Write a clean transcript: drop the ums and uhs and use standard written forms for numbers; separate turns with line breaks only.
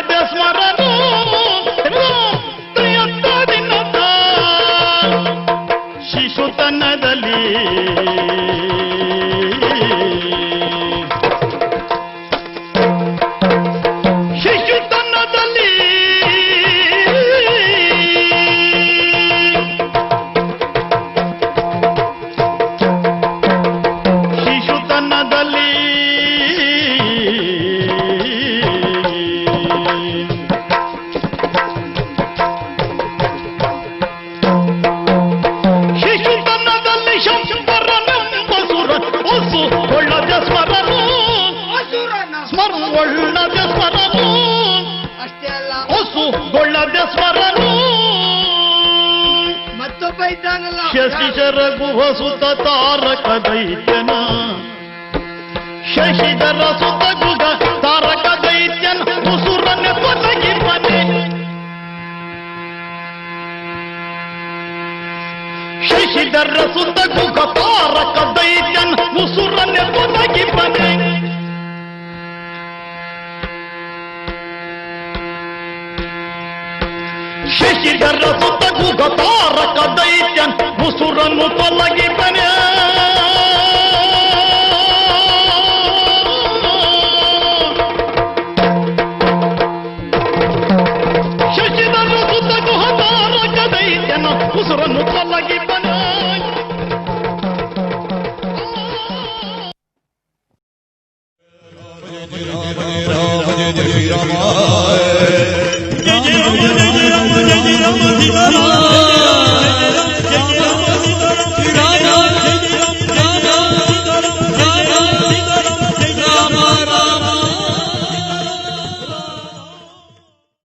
ಕೊಳ್ಳದೆ ಸ್ಮರನು ರಾತ್ರಿಯತ್ತದಿನದ ಶಿಶುತನದಲ್ಲಿ ಶಶಿಧರ ಗುಹಸುತ ತಾರಕ ದೈತ್ಯನ ಶಶಿಧರ ಸುತ ಗುಹ ತಾರಕ ದೈತ್ಯನ ಉಸುರನೆ ತೊಲಗಿಪ್ಪನೆ ಶಶಿಧರ ಸುತ ಗುಹ ತಾರಕ ದೈತ್ಯನ ಉಸುರನೆ ತೊಲಗಿಪ್ಪನೆ ಶಶಿಧರ ಸುತ ಗುಹ ತಾರಕ ದೈತ್ಯನ ಉಸುರನ್ನು ತೊಲಗಿಪ್ಪನೆ